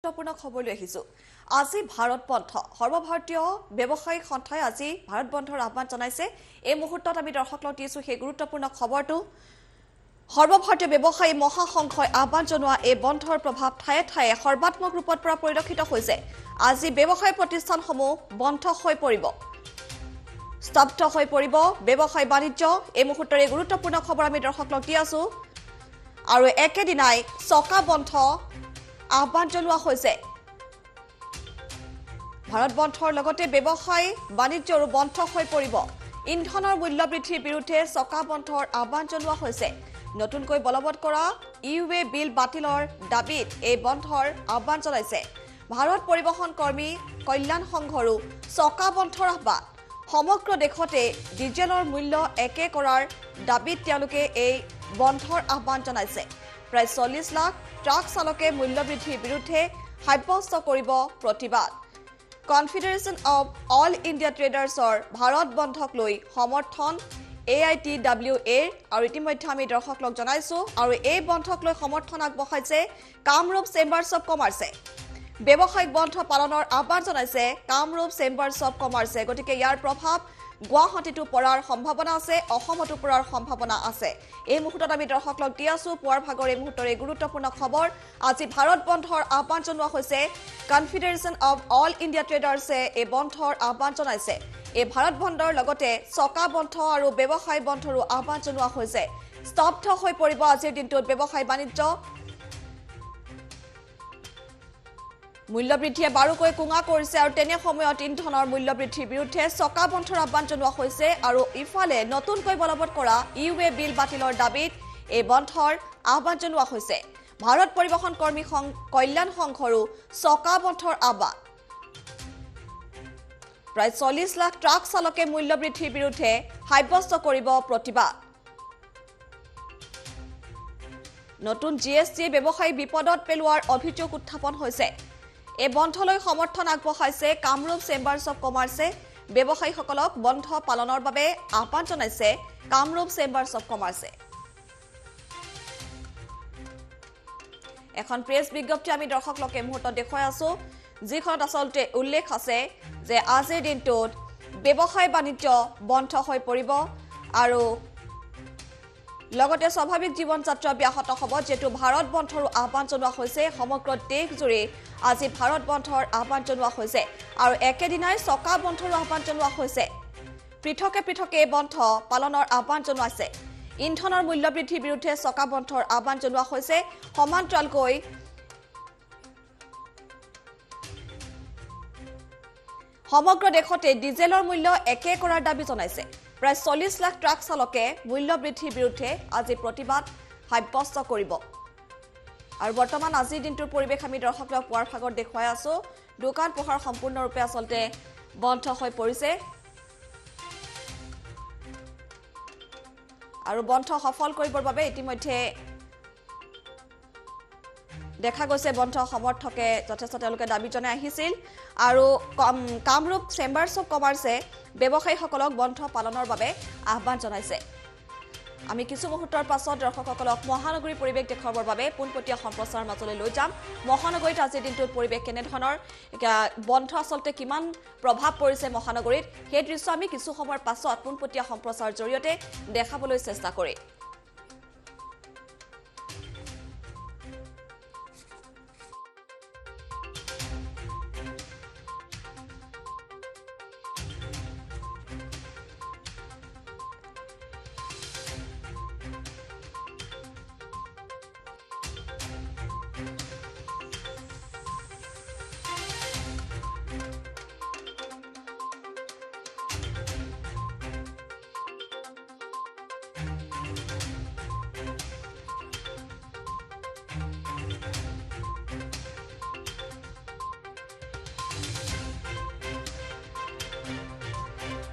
গুৰুত্বপূৰ্ণ খবৰ লৈ আহিছো আজি ভাৰত বন্ধ সৰ্বভাৰতীয় ব্যৱসায়িক সন্থাই আজি ভাৰত বন্ধৰ আহ্বান জনাইছে এই মুহূৰ্তত আমি দৰ্শকক দিছো সেই গুৰুত্বপূৰ্ণ খবৰটো সৰ্বভাৰতীয় ব্যৱসায়ী মহাসংঘই আহ্বান জনোৱা এই বন্ধৰ প্ৰভাৱ ঠায়ে ঠায়ে সৰ্বাত্মক ৰূপত পৰিলক্ষিত হৈছে আজি ব্যৱসায় প্ৰতিষ্ঠানসমূহ বন্ধ হৈ পৰিব স্তব্ধ হৈ পৰিব ব্যৱসায় বাণিজ্য এই মুহূৰ্তৰ এই গুৰুত্বপূৰ্ণ খবৰ আমি দৰ্শকক দি আছো আৰু একেদিনাই চকা বন্ধ আহ্বান জনোৱা হৈছে ভাৰত বন্ধৰ লগতে ব্যৱসায় বাণিজ্যৰো বন্ধ হৈ পৰিব ইন্ধনৰ মূল্য বৃদ্ধিৰ বিৰুদ্ধে চকা বন্ধৰ আহ্বান জনোৱা হৈছে নতুনকৈ বলবৎ কৰা ইউএ বিল বাতিলৰ দাবীত এই বন্ধৰ আহ্বান জনাইছে ভাৰত পৰিবহণ কৰ্মী কল্যাণ সংঘৰো চকা বন্ধৰ আহ্বান সমগ্ৰ দেশতে ডিজেলৰ মূল্য একে কৰাৰ দাবীত তেওঁলোকে এই বন্ধৰ আহ্বান জনাইছে প্ৰায় 40 লাখ ট্ৰাক চালকে মূল্য বৃদ্ধিৰ বিৰুদ্ধে সাব্যস্ত কৰিব প্ৰতিবাদ কনফেডাৰেচন অফ অল ইণ্ডিয়া ট্ৰেডাৰ্ছৰ ভাৰত বন্ধক লৈ সমৰ্থন AITWA আৰু ইতিমধ্যে আমি দৰ্শকক জনাইছো আৰু এই বন্ধক লৈ সমৰ্থন আগবঢ়াইছে কামৰূপ চেম্বাৰ্ছ অফ কমাৰ্চে ব্যৱসায়িক বন্ধ পালনৰ আহ্বান জনাইছে কামৰূপ চেম্বাৰ্ছ অফ কমাৰ্চে গতিকে ইয়াৰ প্ৰভাৱ গুৱাহাটীতো পৰাৰ সম্ভাৱনা আছে অসমতো পৰাৰ সম্ভাৱনা আছে এই মুহূৰ্তত আমি দৰ্শকক দি আছো পুৱাৰ ভাগৰ এই মুহূৰ্তৰ এই গুৰুত্বপূৰ্ণ খবৰ আজি ভাৰত বন্ধৰ আহ্বান জনোৱা হৈছে কনফেডাৰেচন অফ অল ইণ্ডিয়া ট্ৰেডাৰ্ছে এই বন্ধৰ আহ্বান জনাইছে এই ভাৰত বন্ধৰ লগতে চকা বন্ধ আৰু ব্যৱসায় বন্ধৰো আহ্বান জনোৱা হৈছে স্তব্ধ হৈ পৰিব আজিৰ দিনটোত ব্যৱসায় বাণিজ্য মূল্য বৃদ্ধিয়ে বাৰুকৈ কুঙা কৰিছে আৰু তেনে সময়ত ইন্ধনৰ মূল্য বৃদ্ধিৰ বিৰুদ্ধে চকা বন্ধৰ আহ্বান জনোৱা হৈছে আৰু ইফালে নতুনকৈ বলবৎ কৰা ইউএ বিল বাতিলৰ দাবীত এই বন্ধৰ আহ্বান জনোৱা হৈছে ভাৰত পৰিবহণ কৰ্মী কল্যাণ সংঘৰো চকা বন্ধৰ আহ্বান প্ৰায় 40 লাখ ট্ৰাক চালকে মূল্য বৃদ্ধিৰ বিৰুদ্ধে সাব্যস্ত কৰিব প্ৰতিবাদ নতুন জিএছটি ব্যৱসায়ী বিপদত পেলোৱাৰ অভিযোগ উত্থাপন হৈছে এই বন্ধলৈ সমৰ্থন আগবঢ়াইছে কামৰূপ চেম্বাৰ্ছ অফ কমাৰ্চে ব্যৱসায়ীসকলক বন্ধ পালনৰ বাবে আহ্বান জনাইছে কামৰূপ চেম্বাৰ্ছ অফ কমাৰ্চে এখন প্ৰেছ বিজ্ঞপ্তি আমি দৰ্শকক এই মুহূৰ্তত দেখুৱাই আছো যিখনত আচলতে উল্লেখ আছে যে আজিৰ দিনটোত ব্যৱসায় বাণিজ্য বন্ধ হৈ পৰিব আৰু লগতে স্বাভাৱিক জীৱন যাত্ৰা ব্যাহত হ'ব যেটো ভাৰত বন্ধৰো আহ্বান জনোৱা হৈছে সমগ্ৰ দেশজুৰি আজি ভাৰত বন্ধৰ আহ্বান জনোৱা হৈছে আৰু একেদিনাই চকা বন্ধৰ আহ্বান জনোৱা হৈছে পৃথকে পৃথকে বন্ধ পালনৰ আহ্বান জনাইছে ইন্ধনৰ মূল্য বৃদ্ধিৰ বিৰুদ্ধে চকা বন্ধৰ আহ্বান জনোৱা হৈছে সমান্তৰালকৈ সমগ্ৰ দেশতে ডিজেলৰ মূল্য একে কৰাৰ দাবী জনাইছে প্ৰায় 40 লাখ ট্ৰাক চালকে মূল্য বৃদ্ধিৰ বিৰুদ্ধে আজি প্ৰতিবাদ সাব্যস্ত কৰিব আৰু বৰ্তমান আজিৰ দিনটোৰ পৰিৱেশ আমি দৰ্শকক পুৱাৰ ভাগত দেখুৱাই আছো দোকান পোহাৰ সম্পূৰ্ণৰূপে আচলতে বন্ধ হৈ পৰিছে আৰু বন্ধ সফল কৰিবৰ বাবে ইতিমধ্যে দেখা গৈছে বন্ধ সমৰ্থকে যথেষ্ট তেওঁলোকে দাবী জনাই আহিছিল আৰু কামৰূপ চেম্বাৰ্ছ অফ কমাৰ্চে ব্যৱসায়ীসকলক বন্ধ পালনৰ বাবে আহ্বান জনাইছে আমি কিছু মুহূৰ্তৰ পাছত দৰ্শকসকলক মহানগৰীৰ পৰিৱেশ দেখুৱাবৰ বাবে পোনপটীয়া সম্প্ৰচাৰৰ মাজলৈ লৈ যাম মহানগৰীত আজিৰ দিনটোত পৰিৱেশ কেনেধৰণৰ বন্ধ আচলতে কিমান প্ৰভাৱ পৰিছে মহানগৰীত সেই দৃশ্য আমি কিছু সময়ৰ পাছত পোনপটীয়া সম্প্ৰচাৰৰ জৰিয়তে দেখাবলৈ চেষ্টা কৰিম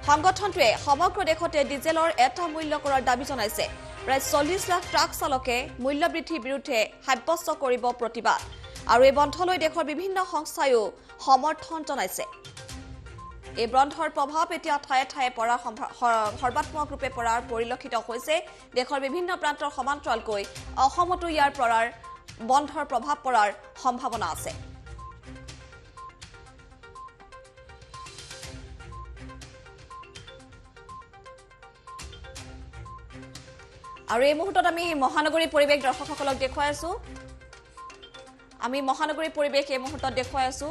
সংগঠনটোৱে সমগ্ৰ দেশতে ডিজেলৰ এটা মূল্য কৰাৰ দাবী জনাইছে প্ৰায় 40 লাখ ট্ৰাক চালকে মূল্য বৃদ্ধিৰ বিৰুদ্ধে সাব্যস্ত কৰিব প্ৰতিবাদ আৰু এই বন্ধলৈ দেশৰ বিভিন্ন সংস্থায়ো সমৰ্থন জনাইছে এই বন্ধৰ প্ৰভাৱ এতিয়া ঠায়ে ঠায়ে পৰাৰ সৰ্বাত্মক ৰূপে পৰাৰ পৰিলক্ষিত হৈছে দেশৰ বিভিন্ন প্ৰান্তৰ সমান্তৰালকৈ অসমতো ইয়াৰ পৰাৰ বন্ধৰ প্ৰভাৱ পৰাৰ সম্ভাৱনা আছে আৰু এই মুহূৰ্তত আমি মহানগৰী পৰিৱেশ দৰ্শকসকলক দেখুৱাই আছো আমি মহানগৰী পৰিৱেশ এই মুহূৰ্তত দেখুৱাই আছো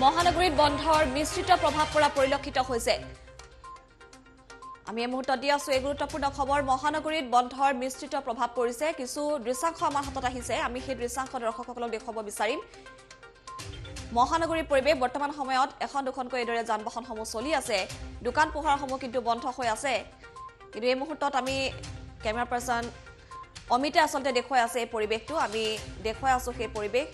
মহানগৰীত বন্ধৰ মিশ্ৰিত প্ৰভাৱ পৰা পৰিলক্ষিত হৈছে আমি এই মুহূৰ্তত দি আছো এই গুৰুত্বপূৰ্ণ খবৰ মহানগৰীত বন্ধৰ মিশ্ৰিত প্ৰভাৱ পৰিছে কিছু দৃশ্যাংশ আমাৰ হাতত আহিছে আমি সেই দৃশ্যাংশ দৰ্শকসকলক দেখুৱাব বিচাৰিম মহানগৰীৰ পৰিৱেশ বৰ্তমান সময়ত এখন দুখনকৈ এদৰে যান বাহনসমূহ চলি আছে দোকান পোহাৰসমূহ কিন্তু বন্ধ হৈ আছে কিন্তু এই মুহূৰ্তত আমি কেমেৰা পাৰ্সন অমিতে আসলতে দেখুৱাই আছে এই পৰিৱেশটো আমি দেখুৱাই আছো সেই পৰিৱেশ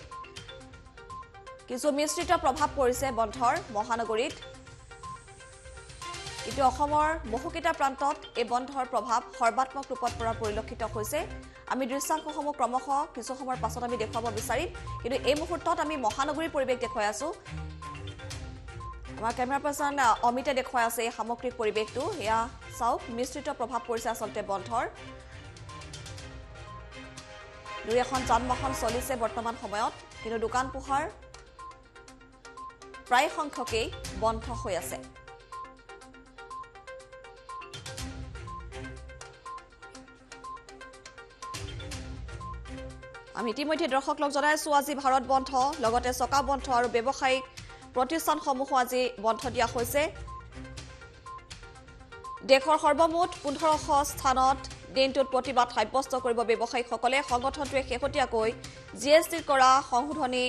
কিছু মিশ্ৰিত প্ৰভাৱ পৰিছে বন্ধৰ মহানগৰীত কিন্তু অসমৰ বহুকেইটা প্ৰান্তত এই বন্ধৰ প্ৰভাৱ সৰ্বাত্মক ৰূপত পৰা পৰিলক্ষিত হৈছে আমি দৃশ্যাংশসমূহ ক্ৰমশ কিছু সময়ৰ পাছত আমি দেখুৱাব বিচাৰিম কিন্তু এই মুহূৰ্তত আমি মহানগৰীৰ পৰিৱেশ দেখুৱাই আছো আমাৰ কেমেৰা পাৰ্সন অমিতে দেখুৱাই আছে এই সামগ্ৰিক পৰিৱেশটো এয়া চাওক মিশ্ৰিত প্ৰভাৱ পৰিছে আসলতে বন্ধৰ দুই এখন যান বাহন চলিছে বৰ্তমান সময়ত কিন্তু দোকান পোহাৰ প্ৰায় সংখ্যকেই বন্ধ হৈ আছে আমি ইতিমধ্যে দৰ্শকক জনাই আছো আজি ভাৰত বন্ধ লগতে চকা বন্ধ আৰু ব্যৱসায়িক প্ৰতিষ্ঠানসমূহ আজি বন্ধ দিয়া হৈছে দেশৰ সৰ্বমুঠ 1500 স্থানত দিনটোত প্ৰতিবাদ সাব্যস্ত কৰিব ব্যৱসায়ীসকলে সংগঠনটোৱে শেহতীয়াকৈ জিএছটিৰ কৰা সংশোধনী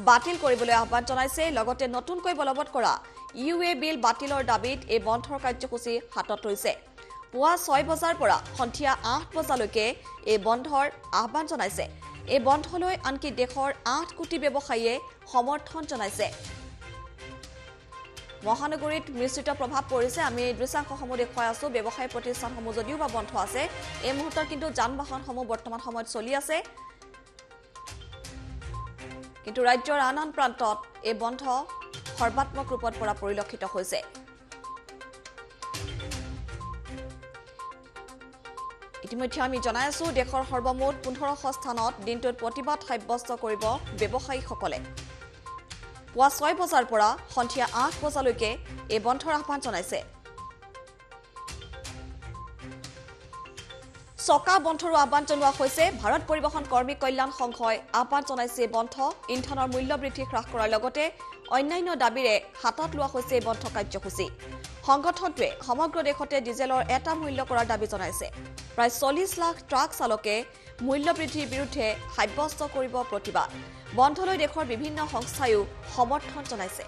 বাতিল কৰিবলৈ আহ্বান জনাইছে লগতে নতুনকৈ বলবৎ কৰা ইউএ বিল বাতিলৰ দাবীত এই বন্ধৰ কাৰ্যসূচী হাতত লৈছে পুৱা 6 বজাৰ পৰা সন্ধিয়া 8 বজালৈকে এই বন্ধৰ আহ্বান জনাইছে এই বন্ধলৈ আনকি দেশৰ 8 কোটি ব্যৱসায়ীয়ে সমৰ্থন জনাইছে মহানগৰীত মিশ্ৰিত প্ৰভাৱ পৰিছে আমি দৃশ্যাংশসমূহ দেখুৱাই আছো ব্যৱসায়ী প্ৰতিষ্ঠানসমূহ যদিও বা বন্ধ আছে এই মুহূৰ্তত কিন্তু যান বাহনসমূহ বৰ্তমান সময়ত চলি আছে কিন্তু ৰাজ্যৰ আন আন প্ৰান্তত এই বন্ধ সৰ্বাত্মক ৰূপত পৰা পৰিলক্ষিত হৈছে ইতিমধ্যে আমি জনাই আছো দেশৰ সৰ্বমুঠ 1500 স্থানত দিনটোত প্ৰতিবাদ সাব্যস্ত কৰিব ব্যৱসায়ীসকলে পুৱা 6 বজাৰ পৰা সন্ধিয়া 8 বজালৈকে এই বন্ধৰ আহ্বান জনাইছে চকা বন্ধৰ আহ্বান জনোৱা হৈছে ভাৰত পৰিবহণ কৰ্মী কল্যাণ সংঘই আহ্বান জনাইছে বন্ধ ইন্ধনৰ মূল্য বৃদ্ধি হ্ৰাস কৰাৰ লগতে অন্যান্য দাবীৰে হাতত লোৱা হৈছে বন্ধ কাৰ্যসূচী সংগঠনটোৱে সমগ্ৰ দেশতে ডিজেলৰ এটা মূল্য কৰাৰ দাবী জনাইছে প্ৰায় 40 লাখ ট্ৰাক চালকে মূল্য বৃদ্ধিৰ বিৰুদ্ধে সাব্যস্ত কৰিব প্ৰতিবাদ বন্ধলৈ দেশৰ বিভিন্ন সংস্থায়ো সমৰ্থন জনাইছে